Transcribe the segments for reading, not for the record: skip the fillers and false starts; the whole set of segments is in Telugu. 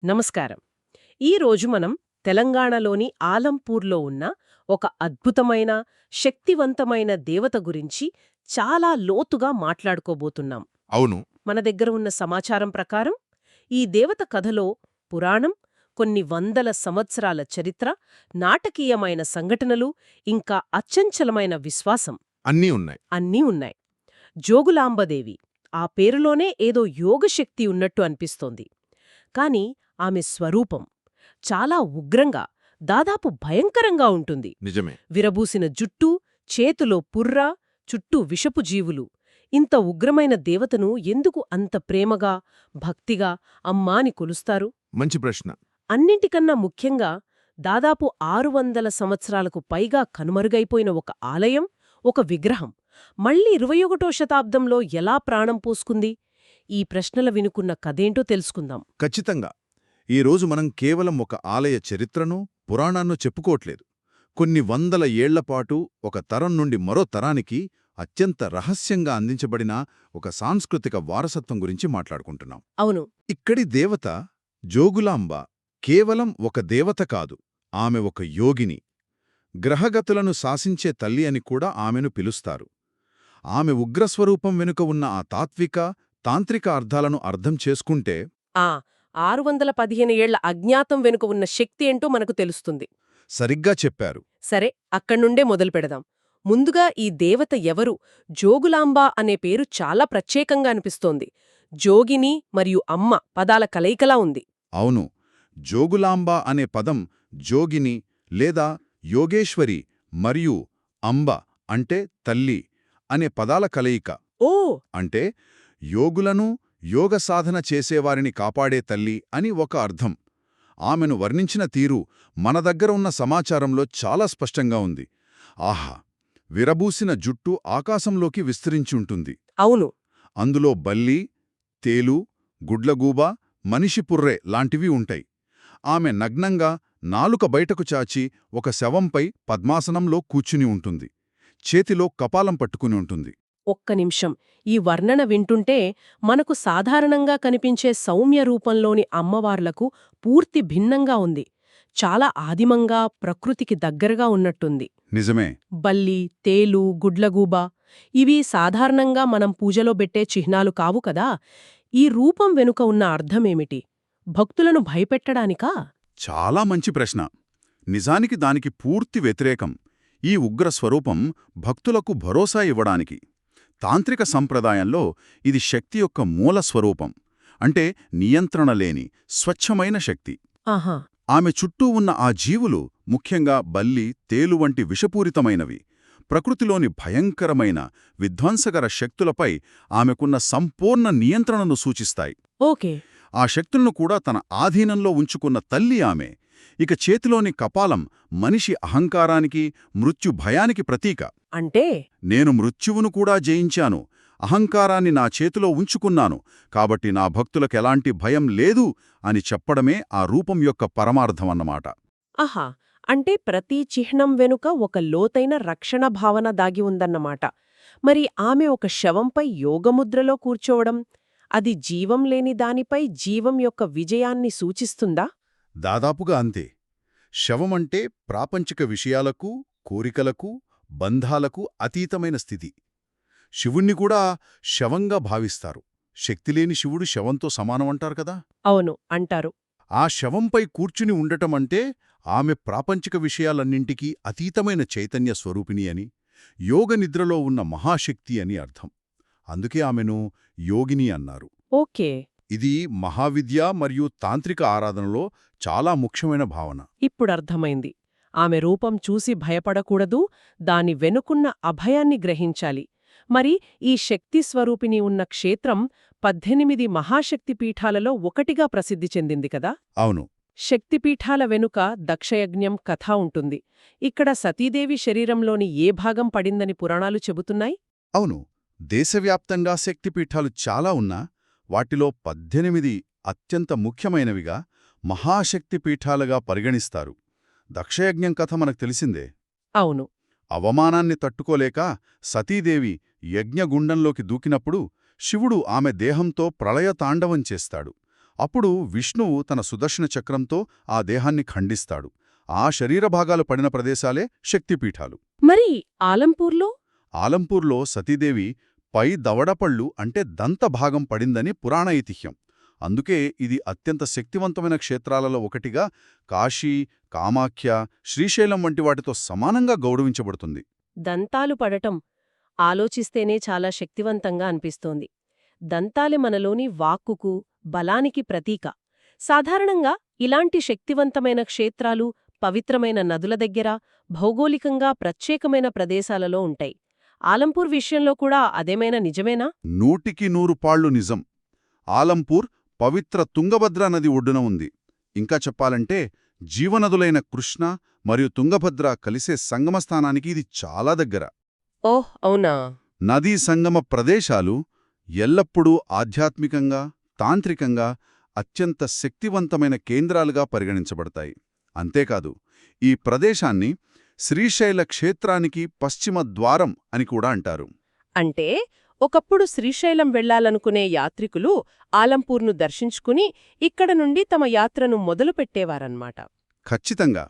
నమస్కారం. ఈరోజు మనం తెలంగాణలోని ఆలంపూర్లో ఉన్న ఒక అద్భుతమైన, శక్తివంతమైన దేవత గురించి చాలా లోతుగా మాట్లాడుకోబోతున్నాం. అవును. మన దగ్గర ఉన్న సమాచారం ప్రకారం ఈ దేవత కథలో పురాణం, కొన్ని వందల సంవత్సరాల చరిత్ర, నాటకీయమైన సంఘటనలు, ఇంకా అచంచలమైన విశ్వాసం అన్నీ ఉన్నాయి. అన్నీ ఉన్నాయి. జోగులాంబదేవి ఆ పేరులోనే ఏదో యోగశక్తి ఉన్నట్టు అనిపిస్తోంది. కాని ఆమె స్వరూపం చాలా ఉగ్రంగా, దాదాపు భయంకరంగా ఉంటుంది. నిజమే. విరబూసిన జుట్టు, చేతిలో పుర్ర, చుట్టూ విషపు జీవులు. ఇంత ఉగ్రమైన దేవతను ఎందుకు అంత ప్రేమగా, భక్తిగా అమ్మాని కొలుస్తారు? మంచి ప్రశ్న. అన్నింటికన్నా ముఖ్యంగా దాదాపు 600 సంవత్సరాలకు పైగా కనుమరుగైపోయిన ఒక ఆలయం, ఒక విగ్రహం మళ్ళీ 21వ శతాబ్దంలో ఎలా ప్రాణం పోసుకుంది? ఈ ప్రశ్నల వినుకున్న కథేంటో తెలుసుకుందాం. ఖచ్చితంగా. ఈరోజు మనం కేవలం ఒక ఆలయ చరిత్రను, పురాణాన్నో చెప్పుకోవట్లేదు. కొన్ని వందల ఏళ్లపాటు ఒక తరం నుండి మరో తరానికి అత్యంత రహస్యంగా అందించబడిన ఒక సాంస్కృతిక వారసత్వం గురించి మాట్లాడుకుంటున్నాం. అవును. ఇక్కడి దేవత జోగులాంబ కేవలం ఒక దేవత కాదు, ఆమె ఒక యోగిని. గ్రహగతులను శాసించే తల్లి అని కూడా ఆమెను పిలుస్తారు. ఆమె ఉగ్రస్వరూపం వెనుక ఉన్న ఆ తాంత్రిక అర్థాలను అర్థం చేసుకుంటే ఆ 615 ఏళ్ల అజ్ఞాతం వెనుక ఉన్న శక్తి ఏంటో మనకు తెలుస్తుంది. సరిగ్గా చెప్పారు. సరే, అక్కడ్నుండే మొదలు పెడదాం. ముందుగా ఈ దేవత ఎవరు? జోగులాంబ అనే పేరు చాలా ప్రత్యేకంగా అనిపిస్తోంది. జోగిని మరియు అమ్మ పదాల కలయికలా ఉంది. అవును. జోగులాంబ అనే పదం జోగిని లేదా యోగేశ్వరి మరియు అంబ అంటే తల్లి అనే పదాల కలయిక. ఓ! అంటే యోగులను, యోగ సాధన చేసేవారిని కాపాడే తల్లి అని ఒక అర్థం. ఆమెను వర్ణించిన తీరు మన దగ్గర ఉన్న సమాచారంలో చాలా స్పష్టంగా ఉంది. ఆహా! విరబూసిన జుట్టు ఆకాశంలోకి విస్తరించుంటుంది. అవును. అందులో బల్లి, తేలు, గుడ్లగూబ, మనిషి పుర్రె లాంటివి ఉంటాయి. ఆమె నగ్నంగా నాలుక బయటకు చాచి ఒక శవంపై పద్మాసనంలో కూర్చుని ఉంటుంది. చేతిలో కపాలం పట్టుకుని ఉంటుంది. ఒక్క నిమిషం. ఈ వర్ణన వింటుంటే మనకు సాధారణంగా కనిపించే సౌమ్య రూపంలోని అమ్మవార్లకు పూర్తి భిన్నంగా ఉంది. చాలా ఆదిమంగా, ప్రకృతికి దగ్గరగా ఉన్నట్టుంది. నిజమే. బల్లి, తేలు, గుడ్లగూబ ఇవి సాధారణంగా మనం పూజలో పెట్టే చిహ్నాలు కావు కదా. ఈ రూపం వెనుక ఉన్న అర్థమేమిటి? భక్తులను భయపెట్టడానికా? చాలా మంచి ప్రశ్న. నిజానికి దానికి పూర్తి వ్యతిరేకం. ఈ ఉగ్ర స్వరూపం భక్తులకు భరోసా ఇవ్వడానికి. తాంత్రిక సంప్రదాయంలో ఇది శక్తి యొక్క మూల స్వరూపం. అంటే నియంత్రణ లేని, స్వచ్ఛమైన శక్తి. ఆహా! ఆమె చుట్టూ ఉన్న ఆ జీవులు, ముఖ్యంగా బల్లి, తేలు వంటి విషపూరితమైనవి, ప్రకృతిలోని భయంకరమైన, విధ్వంసకర శక్తులపై ఆమెకున్న సంపూర్ణ నియంత్రణను సూచిస్తాయి. ఓకే. ఆ శక్తులను కూడా తన ఆధీనంలో ఉంచుకున్న తల్లి ఆమె. ఇక చేతిలోని కపాలం మనిషి అహంకారానికి, మృత్యు భయానికి ప్రతీక. అంటే నేను మృత్యువును కూడా జయించాను, అహంకారాన్ని నా చేతిలో ఉంచుకున్నాను, కాబట్టి నా భక్తులకెలాంటి భయం లేదు అని చెప్పడమే ఆ రూపం యొక్క పరమార్థమన్నమాట. ఆహా! అంటే ప్రతి చిహ్నం వెనుక ఒక లోతైన రక్షణ భావన దాగి ఉందన్నమాట. మరి ఆమె ఒక శవంపై యోగముద్రలో కూర్చోవడం, అది జీవం లేని దానిపై జీవం యొక్క విజయాన్ని సూచిస్తుందా? దాదాపుగా అంతే. శవమంటే ప్రాపంచిక విషయాలకు, కోరికలకు, బంధాలకు అతీతమైన స్థితి. శివుణ్ణి కూడా శవంగా భావిస్తారు. శక్తిలేని శివుడు శవంతో సమానమంటారు కదా. అవును, అంటారు. ఆ శవంపై కూర్చుని ఉండటమంటే ఆమె ప్రాపంచిక విషయాలన్నింటికీ అతీతమైన చైతన్య స్వరూపిణి అని, యోగనిద్రలో ఉన్న మహాశక్తి అని అర్థం. అందుకే ఆమెను యోగిని అన్నారు. ఓకే. ఇది మహావిద్య మరియు తాంత్రిక ఆరాధనలో చాలా ముఖ్యమైన భావన. ఇప్పుడర్థమైంది. ఆమె రూపం చూసి భయపడకూడదు, దాని వెనుకున్న అభయాన్ని గ్రహించాలి. మరి ఈ శక్తి స్వరూపిణి ఉన్న క్షేత్రం 18 మహాశక్తిపీఠాలలో ఒకటిగా ప్రసిద్ధి చెందింది కదా. అవును. శక్తిపీఠాల వెనుక దక్షయజ్ఞం కథ ఉంటుంది. ఇక్కడ సతీదేవి శరీరంలోని ఏ భాగం పడిందని పురాణాలు చెబుతున్నాయి? అవును. దేశవ్యాప్తంగా శక్తిపీఠాలు చాలా ఉన్నా వాటిలో 18 అత్యంత ముఖ్యమైనవిగా మహాశక్తిపీఠాలుగా పరిగణిస్తారు. దక్షయజ్ఞం కథ మనకు తెలిసిందే. అవును. అవమానాన్ని తట్టుకోలేక సతీదేవి యజ్ఞగుండంలోకి దూకినప్పుడు శివుడు ఆమె దేహంతో ప్రళయతాండవం చేస్తాడు. అప్పుడు విష్ణువు తన సుదర్శన చక్రంతో ఆ దేహాన్ని ఖండిస్తాడు. ఆ శరీర భాగాలు పడిన ప్రదేశాలే శక్తిపీఠాలు. మరి ఆలంపూర్లో? ఆలంపూర్లో సతీదేవి పై దవడపళ్ళు అంటే దంతభాగం పడిందని పురాణ ఐతిహ్యం. అందుకే ఇది అత్యంత శక్తివంతమైన క్షేత్రాలలో ఒకటిగా కాశీ, కామాఖ్య, శ్రీశైలం వంటి వాటితో సమానంగా గౌరవించబడుతుంది. దంతాలు పడటం ఆలోచిస్తేనే చాలా శక్తివంతంగా అనిపిస్తోంది. దంతాలే మనలోని వాక్కుకు, బలానికి ప్రతీక. సాధారణంగా ఇలాంటి శక్తివంతమైన క్షేత్రాలు పవిత్రమైన నదుల దగ్గర, భౌగోళికంగా ప్రత్యేకమైన ప్రదేశాలలో ఉంటాయి. ఆలంపూర్ విషయంలో కూడా అదేమైనా నిజమేనా? 100% పాళ్ళు నిజం. ఆలంపూర్ పవిత్ర తుంగభద్రా నది ఒడ్డున ఉంది. ఇంకా చెప్పాలంటే జీవనదులైన కృష్ణ మరియు తుంగభద్ర కలిసే సంగమస్థానానికి ఇది చాలా దగ్గర. ఓహ్ అవునా? నదీ సంగమ ప్రదేశాలు ఎల్లప్పుడూ ఆధ్యాత్మికంగా, తాంత్రికంగా అత్యంత శక్తివంతమైన కేంద్రాలుగా పరిగణించబడతాయి. అంతేకాదు, ఈ ప్రదేశాన్ని శ్రీశైల క్షేత్రానికి పశ్చిమ ద్వారం అని కూడా అంటారు. అంటే ఒకప్పుడు శ్రీశైలం వెళ్లాలనుకునే యాత్రికులు ఆలంపూర్ను దర్శించుకుని ఇక్కడ నుండి తమ యాత్రను మొదలుపెట్టేవారన్నమాట. ఖచ్చితంగా.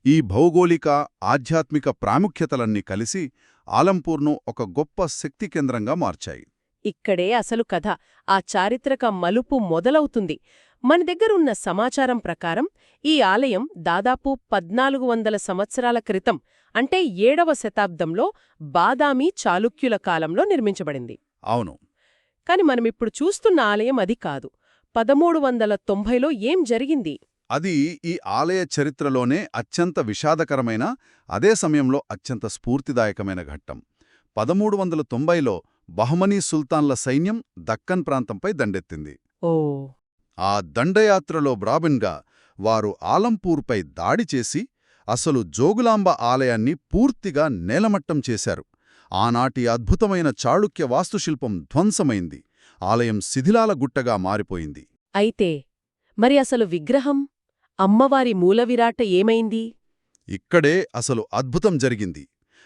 ఈ భౌగోళిక, ఆధ్యాత్మిక ప్రాముఖ్యతలన్నీ కలిసి ఆలంపూర్ను ఒక గొప్ప శక్తి కేంద్రంగా మార్చాయి. ఇక్కడే అసలు కథ, ఆ చారిత్రక మలుపు మొదలవుతుంది. మన దగ్గరున్న సమాచారం ప్రకారం ఈ ఆలయం దాదాపు 1400 సంవత్సరాల క్రితం, అంటే 7వ శతాబ్దంలో బాదామి చాళుక్యుల కాలంలో నిర్మించబడింది. అవును. కాని మనమిప్పుడు చూస్తున్న ఆలయం అది కాదు. 1390లో ఏం జరిగింది? అది ఈ ఆలయ చరిత్రలోనే అత్యంత విషాదకరమైన, అదే సమయంలో అత్యంత స్ఫూర్తిదాయకమైన ఘట్టం. 1390లో బహమనీ సుల్తాన్ల సైన్యం దక్కన్ ప్రాంతంపై దండెత్తింది. ఓ ఆ దండయాత్రలో బ్రాబిన్గా వారు ఆలంపూర్పై దాడి చేసి అసలు జోగులాంబ ఆలయాన్ని పూర్తిగా నేలమట్టం చేశారు. ఆనాటి అద్భుతమైన చాళుక్య వాస్తుశిల్పం ధ్వంసమైంది. ఆలయం శిథిలాల గుట్టగా మారిపోయింది. అయితే మరి అసలు విగ్రహం, అమ్మవారి మూలవిరాట ఏమైంది? ఇక్కడే అసలు అద్భుతం జరిగింది.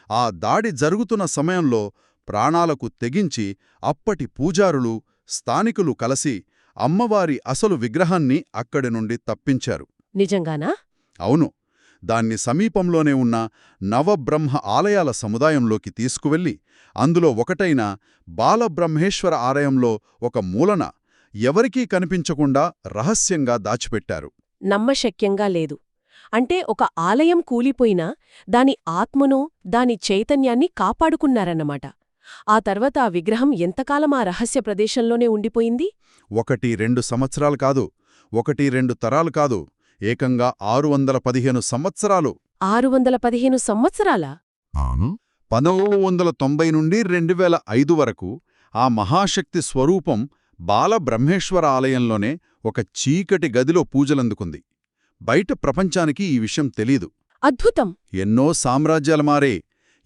ఆ దాడి జరుగుతున్న సమయంలో ప్రాణాలకు తెగించి అప్పటి పూజారులు, స్థానికులు కలసి అమ్మవారి అసలు విగ్రహాన్ని అక్కడి నుండి తప్పించారు. నిజంగానా? అవును. దాన్ని సమీపంలోనే ఉన్న నవబ్రహ్మ ఆలయాల సముదాయంలోకి తీసుకువెళ్లి అందులో ఒకటైన బాలబ్రహ్మేశ్వర ఆలయంలో ఒక మూలన ఎవరికీ కనిపించకుండా రహస్యంగా దాచిపెట్టారు. నమ్మశక్యంగా లేదు. అంటే ఒక ఆలయం కూలిపోయినా దాని ఆత్మను, దాని చైతన్యాన్ని కాపాడుకున్నారన్నమాట. ఆ తర్వాత ఆ విగ్రహం ఎంతకాలం ఆ రహస్య ప్రదేశంలోనే ఉండిపోయింది? 1-2 సంవత్సరాలు కాదు, 1-2 తరాలు కాదు, ఏకంగా 615 సంవత్సరాలు. 615 సంవత్సరాలా? 1990 నుండి 2005 వరకు ఆ మహాశక్తి స్వరూపం బాలబ్రహ్మేశ్వర ఆలయంలోనే ఒక చీకటి గదిలో పూజలందుకుంది. బయట ప్రపంచానికి ఈ విషయం తెలీదు. అద్భుతం! ఎన్నో సామ్రాజ్యాలు మారే,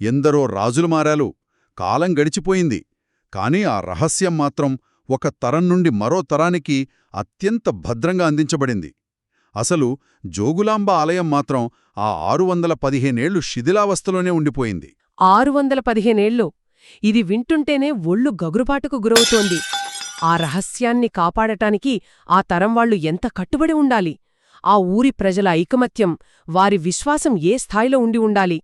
ఎందరో రాజులు మారాలు, కాలం గడిచిపోయింది. కాని ఆ రహస్యం మాత్రం ఒక తరం నుండి మరో తరానికి అత్యంత భద్రంగా అందించబడింది. అసలు జోగులాంబ ఆలయం మాత్రం ఆ 615 ఏళ్లు శిథిలావస్థలోనే ఉండిపోయింది. 615 ఏళ్ళు! ఇది వింటుంటేనే ఒళ్ళు గగురుపాటుకు గురవుతోంది. ఆ రహస్యాన్ని కాపాడటానికి ఆ తరం వాళ్లు ఎంత కట్టుబడి ఉండాలి? ఆ ఊరి ప్రజల ఐకమత్యం, వారి విశ్వాసం ఏ స్థాయిలో ఉండి ఉండాలి?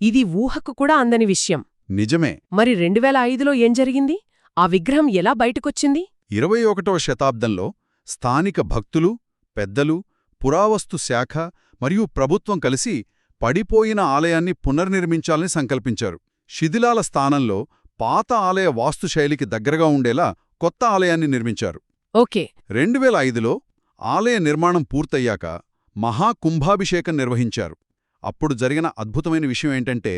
ఇది ఊహకు కూడా అందని విషయం. నిజమే. మరి 2005లో ఏం జరిగింది? ఆ విగ్రహం ఎలా బయటకొచ్చింది? 21వ శతాబ్దంలో స్థానిక భక్తులు, పెద్దలు, పురావస్తు శాఖ మరియు ప్రభుత్వం కలిసి పడిపోయిన ఆలయాన్ని పునర్నిర్మించాలని సంకల్పించారు. శిథిలాల స్థానంలో పాత ఆలయ వాస్తుశైలికి దగ్గరగా ఉండేలా కొత్త ఆలయాన్ని నిర్మించారు. ఓకే. 2005లో ఆలయ నిర్మాణం పూర్తయ్యాక మహాకుంభాభిషేకం నిర్వహించారు. అప్పుడు జరిగిన అద్భుతమైన విషయం ఏంటంటే,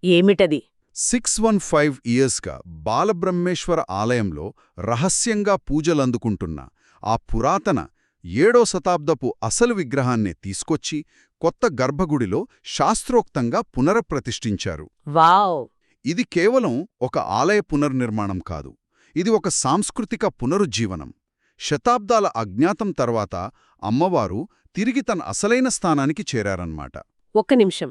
ఏమిటది? 615 ఇయర్స్గా బాలబ్రహ్మేశ్వర ఆలయంలో రహస్యంగా పూజలందుకుంటున్న ఆ పురాతన 7వ శతాబ్దపు అసలు విగ్రహాన్నే తీసుకొచ్చి కొత్త గర్భగుడిలో శాస్త్రోక్తంగా పునరప్రతిష్ఠించారు. వావ్! ఇది కేవలం ఒక ఆలయ పునర్నిర్మాణం కాదు, ఇది ఒక సాంస్కృతిక పునరుజ్జీవనం. శతాబ్దాల అజ్ఞాతం తర్వాత అమ్మవారు తిరిగి తన అసలైన స్థానానికి చేరారన్నమాట. ఒక్క నిమిషం.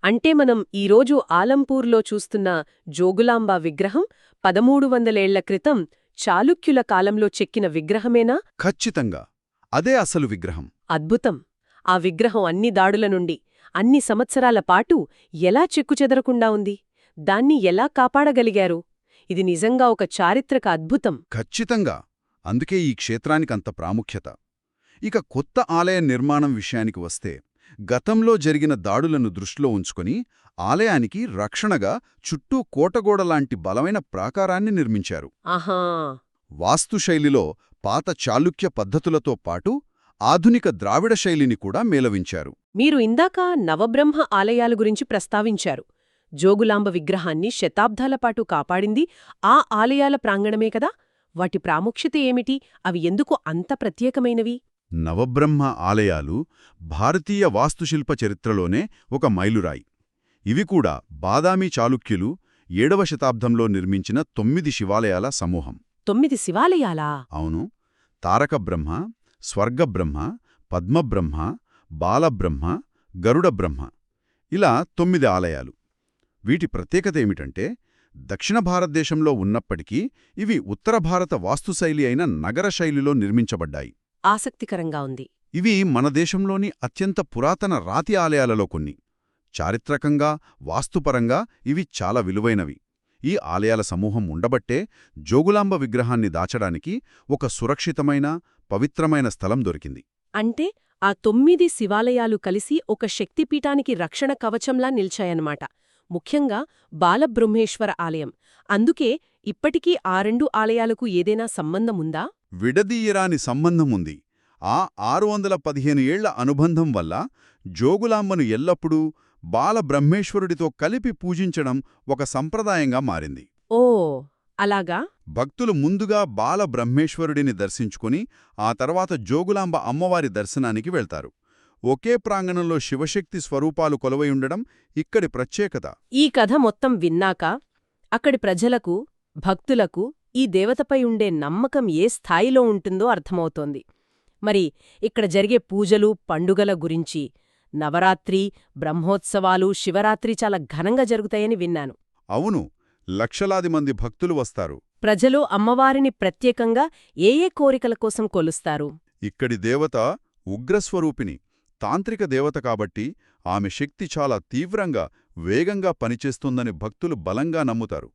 అంటే మనం ఈరోజు ఆలంపూర్లో చూస్తున్న జోగులాంబ విగ్రహం 1300 ఏళ్ల క్రితం చాళుక్యుల కాలంలో చెక్కిన విగ్రహమేనా? ఖచ్చితంగా. అదే అసలు విగ్రహం. అద్భుతం. ఆ విగ్రహం అన్ని దాడుల నుండి, అన్ని సంవత్సరాల పాటు ఎలా చెక్కుచెదరకుండా ఉంది? దాన్ని ఎలా కాపాడగలిగారు? ఇది నిజంగా ఒక చారిత్రక అద్భుతం. ఖచ్చితంగా. అందుకే ఈ క్షేత్రానికంత ప్రాముఖ్యత. ఇక కొత్త ఆలయ నిర్మాణం విషయానికి వస్తే, గతంలో జరిగిన దాడులను దృష్టిలో ఉంచుకొని ఆలయానికి రక్షణగా చుట్టూ కోటగోడలాంటి బలమైన ప్రాకారాన్ని నిర్మించారు. ఆహా. వాస్తుశైలిలో పాత చాళుక్య పద్ధతులతో పాటు ఆధునిక ద్రావిడ శైలిని కూడా మేళవించారు. మీరు ఇందాక నవబ్రహ్మ ఆలయాల గురించి ప్రస్తావించారు. జోగులాంబ విగ్రహాన్ని శతాబ్దాల పాటు కాపాడింది ఆ ఆలయాల ప్రాంగణమే కదా? వాటి ప్రాముఖ్యత ఏమిటి? అవి ఎందుకు అంత ప్రత్యేకమైనవి? నవబ్రహ్మ ఆలయాలు భారతీయ వాస్తుశిల్ప చరిత్రలోనే ఒక మైలురాయి. ఇవి కూడా బాదామి చాళుక్యులు 7వ శతాబ్దంలో నిర్మించిన 9 శివాలయాల సమూహం. 9 శివాలయాలా? అవును. తారకబ్రహ్మ, స్వర్గబ్రహ్మ, పద్మబ్రహ్మ, బాలబ్రహ్మ, గరుడబ్రహ్మ ఇలా 9 ఆలయాలు. వీటి ప్రత్యేకత ఏమిటంటే, దక్షిణ భారతదేశంలో ఉన్నప్పటికీ ఇవి ఉత్తర భారత వాస్తుశైలి అయిన నగర శైలిలో నిర్మించబడ్డాయి. ఆసక్తికరంగా ఉంది. ఇవి మన దేశంలోని అత్యంత పురాతన రాతి ఆలయాలలో కొన్ని. చారిత్రకంగా, వాస్తుపరంగా ఇవి చాలా విలువైనవి. ఈ ఆలయాల సమూహం ఉండబట్టే జోగులాంబ విగ్రహాన్ని దాచడానికి ఒక సురక్షితమైన, పవిత్రమైన స్థలం దొరికింది. అంటే ఆ 9 శివాలయాలు కలిసి ఒక శక్తిపీఠానికి రక్షణ కవచంలా నిల్చాయన్నమాట. ముఖ్యంగా బాలబ్రహ్మేశ్వర ఆలయం. అందుకే ఇప్పటికీ ఆ 2 ఆలయాలకు ఏదైనా సంబంధముందా? విడదీయరాని సంబంధముంది. ఆ 615 ఏళ్ల అనుబంధం వల్ల జోగులాంబను ఎల్లప్పుడూ బాలబ్రహ్మేశ్వరుడితో కలిపి పూజించడం ఒక సంప్రదాయంగా మారింది. ఓ, అలాగా? భక్తులు ముందుగా బాలబ్రహ్మేశ్వరుడిని దర్శించుకుని ఆ తర్వాత జోగులాంబ అమ్మవారి దర్శనానికి వెళ్తారు. ఒకే ప్రాంగణంలో శివశక్తి స్వరూపాలు కొలువై ఉండడం ఇక్కడి ప్రత్యేకత. ఈ కథ మొత్తం విన్నాక అక్కడి ప్రజలకు, భక్తులకు ఈ దేవతపై ఉండే నమ్మకం ఏ స్థాయిలో ఉంటుందో అర్థమవుతోంది. మరి ఇక్కడ జరిగే పూజలు, పండుగల గురించి, నవరాత్రి, బ్రహ్మోత్సవాలు, శివరాత్రి చాలా ఘనంగా జరుగుతాయని విన్నాను. అవును, లక్షలాది మంది భక్తులు వస్తారు. ప్రజలు అమ్మవారిని ప్రత్యేకంగా ఏ ఏ కోరికల కోసం కొలుస్తారు? ఇక్కడి దేవత ఉగ్రస్వరూపిణి, తాంత్రిక దేవత కాబట్టి ఆమె శక్తి చాలా తీవ్రంగా, వేగంగా పనిచేస్తుందని భక్తులు బలంగా నమ్ముతారు.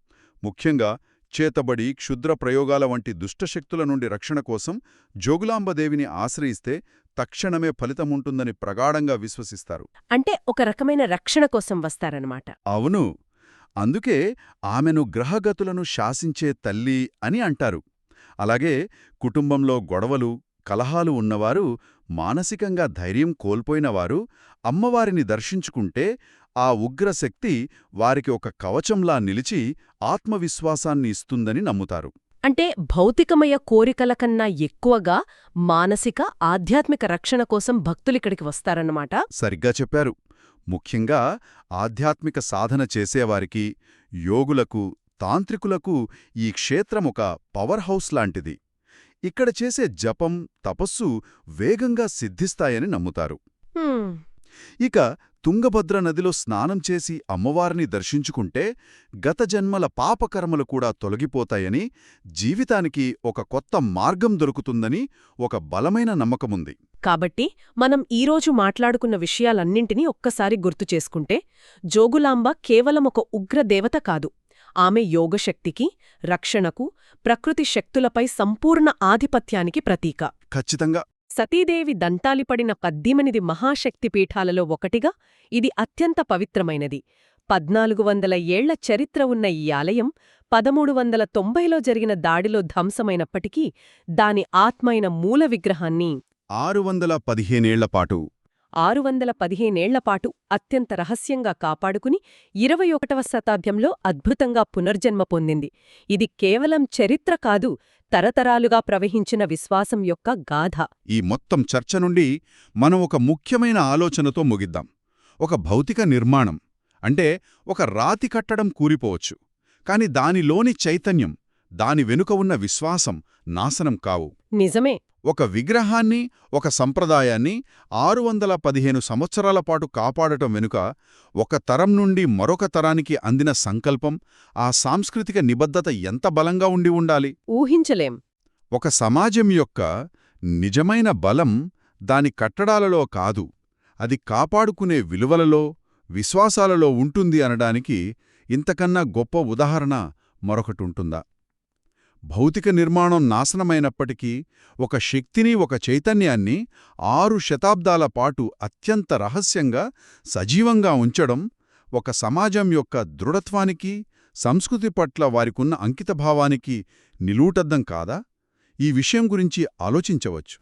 ముఖ్యంగా చేతబడి, క్షుద్ర ప్రయోగాల వంటి దుష్టశక్తుల నుండి రక్షణ కోసం జోగులాంబదేవిని ఆశ్రయిస్తే తక్షణమే ఫలితముంటుందని ప్రగాఢంగా విశ్వసిస్తారు. అంటే ఒక రకమైన రక్షణ కోసం వస్తారన్నమాట. అవును. అందుకే ఆమెను గ్రహగతులను శాసించే తల్లి అని అంటారు. అలాగే కుటుంబంలో గొడవలు, కలహాలు ఉన్నవారు, మానసికంగా ధైర్యం కోల్పోయినవారు అమ్మవారిని దర్శించుకుంటే ఆ ఉగ్రశక్తి వారికి ఒక కవచంలా నిలిచి ఆత్మవిశ్వాసాన్ని ఇస్తుందని నమ్ముతారు. అంటే భౌతికమయ కోరికల కన్నా ఎక్కువగా మానసిక, ఆధ్యాత్మిక రక్షణ కోసం భక్తులిక్కడికి వస్తారన్నమాట. సరిగ్గా చెప్పారు. ముఖ్యంగా ఆధ్యాత్మిక సాధన చేసేవారికి, యోగులకు, తాంత్రికులకు ఈ క్షేత్రం ఒక పవర్ హౌస్ లాంటిది. ఇక్కడ చేసే జపం, తపస్సు వేగంగా సిద్ధిస్తాయని నమ్ముతారు. ఇక తుంగభద్ర నదిలో స్నానం చేసి అమ్మవారిని దర్శించుకుంటే గత జన్మల పాపకర్మలు కూడా తొలగిపోతాయని, జీవితానికి ఒక కొత్త మార్గం దొరుకుతుందని ఒక బలమైన నమ్మకముంది. కాబట్టి మనం ఈరోజు మాట్లాడుకున్న విషయాలన్నింటినీ ఒక్కసారి గుర్తు చేసుకుంటే, జోగులాంబ కేవలం ఒక ఉగ్రదేవత కాదు. ఆమె యోగశక్తికి, రక్షణకు, ప్రకృతి శక్తులపై సంపూర్ణ ఆధిపత్యానికి ప్రతీక. ఖచ్చితంగా. సతీదేవి దంతాలిపడిన 18 మహాశక్తిపీఠాలలో ఒకటిగా ఇది అత్యంత పవిత్రమైనది. 1400 ఏళ్ల చరిత్ర ఉన్న ఈ ఆలయం 1390లో జరిగిన దాడిలో ధ్వంసమైనప్పటికీ దాని ఆత్మైన మూల విగ్రహాన్ని 615 ఏళ్లపాటు 615 ఏళ్లపాటు అత్యంత రహస్యంగా కాపాడుకుని 21వ శతాబ్దంలో అద్భుతంగా పునర్జన్మ పొందింది. ఇది కేవలం చరిత్ర కాదు, తరతరాలుగా ప్రవహించిన విశ్వాసం యొక్క గాథ. ఈ మొత్తం చర్చ నుండి మనం ఒక ముఖ్యమైన ఆలోచనతో ముగిద్దాం. ఒక భౌతిక నిర్మాణం అంటే ఒక రాతి కట్టడం కూలిపోవచ్చు, కాని దానిలోని చైతన్యం, దాని వెనుక ఉన్న విశ్వాసం నాశనం కావు. నిజమే. ఒక విగ్రహాన్ని, ఒక సంప్రదాయాన్ని 615 సంవత్సరాల పాటు కాపాడటం వెనుక ఒక తరం నుండి మరొక తరానికి అందిన సంకల్పం, ఆ సాంస్కృతిక నిబద్ధత ఎంత బలంగా ఉండి ఉండాలి. ఊహించలేం. ఒక సమాజం యొక్క నిజమైన బలం దాని కట్టడాలలో కాదు, అది కాపాడుకునే విలువలలో, విశ్వాసాలలో ఉంటుంది అనడానికి ఇంతకన్నా గొప్ప ఉదాహరణ మరొకటుంటుందా? భౌతిక నిర్మాణం నాశనమైనప్పటికీ ఒక శక్తిని, ఒక చైతన్యాన్ని 6 శతాబ్దాల పాటు అత్యంత రహస్యంగా, సజీవంగా ఉంచడం ఒక సమాజం యొక్క దృఢత్వానికి, సంస్కృతి పట్ల వారికున్న అంకితభావానికి నిలూటద్దం కాదా? ఈ విషయం గురించి ఆలోచించవచ్చు.